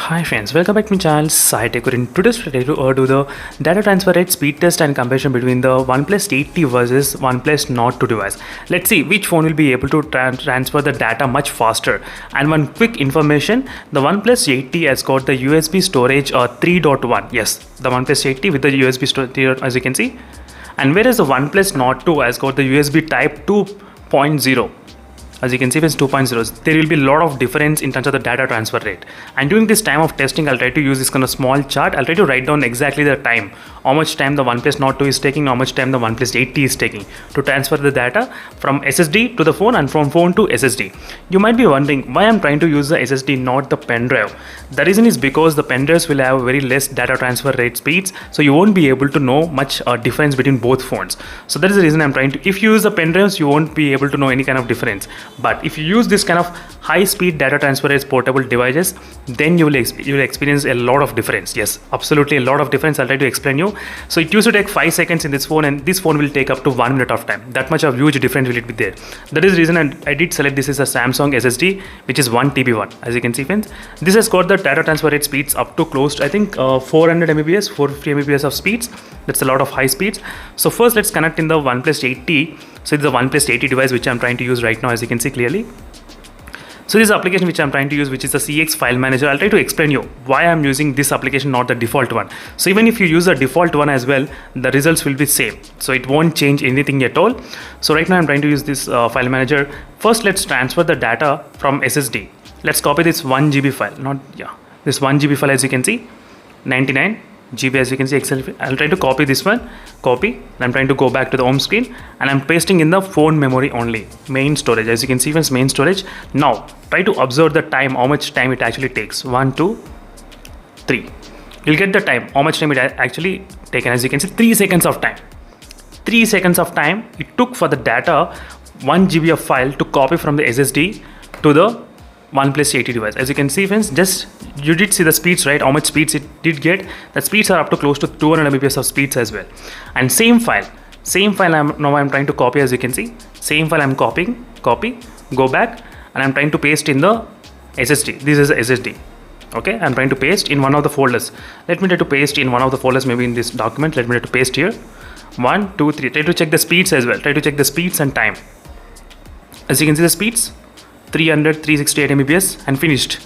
Hi friends, welcome back to my channel SciTech. In today's video, do the data transfer rate speed test and comparison between the Oneplus 8T versus Oneplus Nord 2 device. Let's see which phone will be able to transfer the data much faster. And one quick information, the Oneplus 8T has got the USB storage 3.1. Yes, the Oneplus 8T with the USB storage as you can see. And whereas the Oneplus Nord 2 has got the USB type 2.0. As you can see, it's 2.0. There will be a lot of difference in terms of the data transfer rate. And during this time of testing, I'll try to use this kind of small chart. I'll try to write down exactly the time, how much time the OnePlus Nord 2 is taking, how much time the OnePlus 8T is taking to transfer the data from SSD to the phone and from phone to SSD. You might be wondering why I'm trying to use the SSD, not the pen drive. The reason is because the pen drives will have very less data transfer rate speeds, so you won't be able to know much difference between both phones. So that is the reason I'm trying to. If you use the pen drives, you won't be able to know any kind of difference. But if you use this kind of high-speed data transfer as portable devices, then you will experience a lot of difference. Yes, absolutely a lot of difference. I'll try to explain you. So it used to take 5 seconds in this phone, and this phone will take up to 1 minute of time. That much of huge difference will it be there. That is the reason I did select this as a Samsung SSD, which is 1 TB1. As you can see, friends, this has got the data transfer rate speeds up to close to, I think 400 Mbps, 450 Mbps of speeds. That's a lot of high speeds. So first, let's connect in the OnePlus 8T. So it's the OnePlus 8T device which I'm trying to use right now, as you can see clearly. So this application which I'm trying to use, which is the CX file manager, I'll try to explain you why I'm using this application, not the default one. So even if you use the default one as well, the results will be same. So it won't change anything at all. So right now I'm trying to use this file manager. First, let's transfer the data from SSD. Let's copy this 1 GB file, this 1 GB file, as you can see, 99 GB, as you can see, Excel. I'll try to copy this one, copy. I'm trying to go back to the home screen and I'm pasting in the phone memory only, main storage, as you can see, friends, main storage. Now try to observe the time, how much time it actually takes. 1, 2, 3. You'll get the time, how much time it actually taken. As you can see, 3 seconds of time. 3 seconds of time it took for the data, 1 GB of file to copy from the SSD to the OnePlus 8T device. As you can see, friends, just you did see the speeds, right? How much speeds it did get. The speeds are up to close to 200 Mbps of speeds as well. And same file I'm trying to copy, as you can see. Same file I'm copying, copy, go back, and I'm trying to paste in the SSD. This is the SSD. Okay, I'm trying to paste in one of the folders. Let me try to paste in one of the folders, maybe in this document. Let me try to paste here. 1, 2, 3. Try to check the speeds as well. Try to check the speeds and time. As you can see, the speeds 368 Mbps and finished.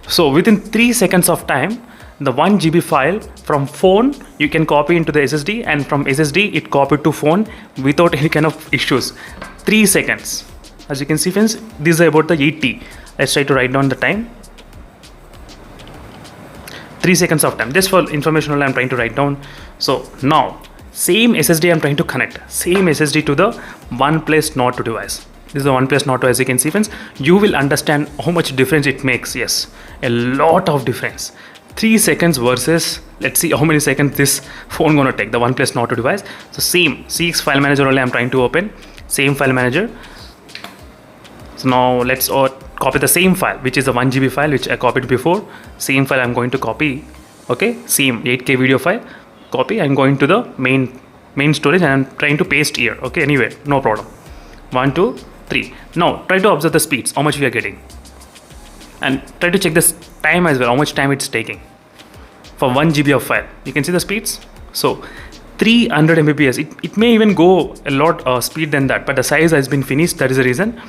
So within 3 seconds of time, the 1 GB file from phone you can copy into the SSD, and from SSD it copied to phone without any kind of issues. 3 seconds. As you can see, friends, this is about the 8T. Let's try to write down the time. 3 seconds of time. Just for information only I'm trying to write down. So now same SSD I'm trying to connect. Same SSD to the OnePlus Nord 2 device. This is the OnePlus Nord 2, as you can see, friends. You will understand how much difference it makes. Yes, a lot of difference. 3 seconds versus, let's see how many seconds this phone gonna take, the OnePlus Nord 2 device. So same CX file manager only I'm trying to open. Same file manager. So now let's copy the same file, which is the 1 GB file which I copied before. Same file I'm going to copy. Okay, same 8K video file. Copy. I'm going to the main storage and I'm trying to paste here. Okay, anyway, no problem. 1, 2, 3. Now try to observe the speeds, how much we are getting, and try to check this time as well, how much time it's taking for 1 GB of file. You can see the speeds. So 300 Mbps. It may even go a lot speed than that, but the size has been finished. That is the reason.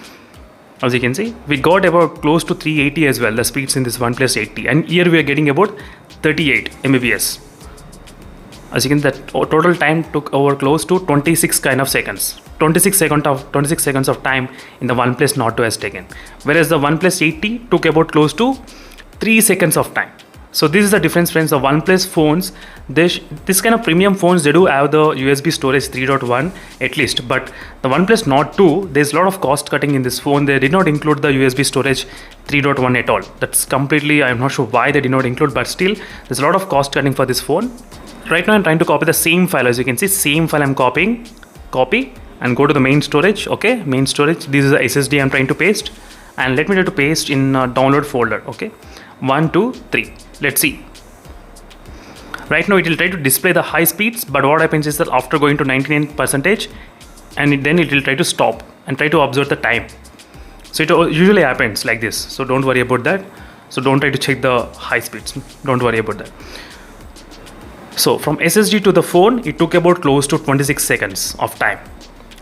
As you can see, we got about close to 380 as well, the speeds in this OnePlus 8T, and here we are getting about 38 Mbps. As you can see, that total time took over close to 26 kind of seconds. 26 seconds of time in the OnePlus Nord 2 has taken, whereas the OnePlus 8T took about close to 3 seconds of time. So this is the difference, friends. The OnePlus phones, this kind of premium phones, they do have the USB storage 3.1 at least, but the OnePlus Nord 2, there's a lot of cost cutting in this phone. They did not include the USB storage 3.1 at all. That's completely, I'm not sure why they did not include, but still there's a lot of cost cutting for this phone. Right now I'm trying to copy the same file. As you can see, same file I'm copying, copy, and go to the main storage. Okay, main storage. This is the SSD I'm trying to paste, and let me try to paste in download folder. Okay, 1, 2, 3. Let's see. Right now it will try to display the high speeds, but what happens is that after going to 99%, and then it will try to stop and try to observe the time. So it usually happens like this. So don't worry about that. So don't try to check the high speeds. Don't worry about that. So from SSD to the phone, it took about close to 26 seconds of time.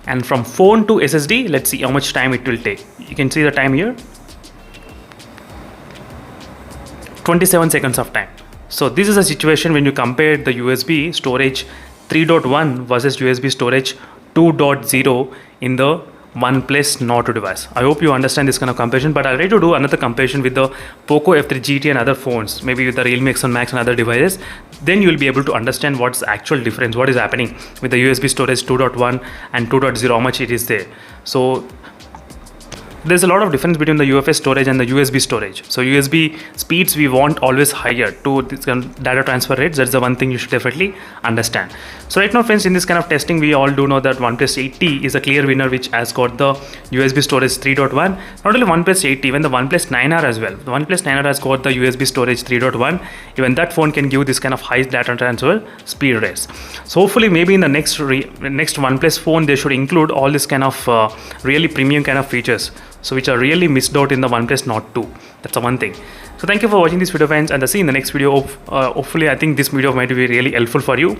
And from phone to SSD, let's see how much time it will take. You can see the time here. 27 seconds of time. So this is a situation when you compare the USB storage 3.1 versus USB storage 2.0 in the OnePlus Nord device. I hope you understand this kind of comparison, but I'll try to do another comparison with the POCO F3 GT and other phones, maybe with the Realme X1 Max and other devices. Then you will be able to understand what's the actual difference, what is happening with the USB storage 2.1 and 2.0, how much it is there. So there's a lot of difference between the UFS storage and the USB storage. So USB speeds we want always higher to this kind of data transfer rates. That's the one thing you should definitely understand. So right now friends, in this kind of testing, we all do know that OnePlus 8T is a clear winner, which has got the USB storage 3.1. Not only OnePlus 8T, even the OnePlus 9R as well. The OnePlus 9R has got the USB storage 3.1. Even that phone can give this kind of high data transfer speed rates. So hopefully maybe in the next OnePlus phone, they should include all this kind of really premium kind of features, so which are really missed out in the OnePlus Nord 2. That's the one thing. So thank you for watching this video friends, and I'll see you in the next video. Hopefully I think this video might be really helpful for you.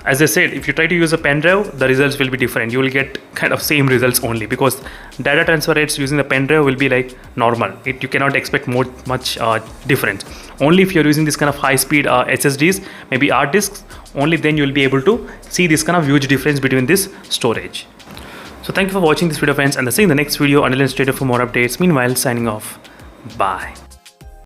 As I said, if you try to use a pen drive, the results will be different. You will get kind of same results only, because data transfer rates using the pen drive will be like normal. You cannot expect much difference. Only if you're using this kind of high speed SSDs, maybe hard disks, only then you will be able to see this kind of huge difference between this storage. So thank you for watching this video friends, and I'll see you in the next video. Until then, stay tuned for more updates. Meanwhile, signing off. Bye.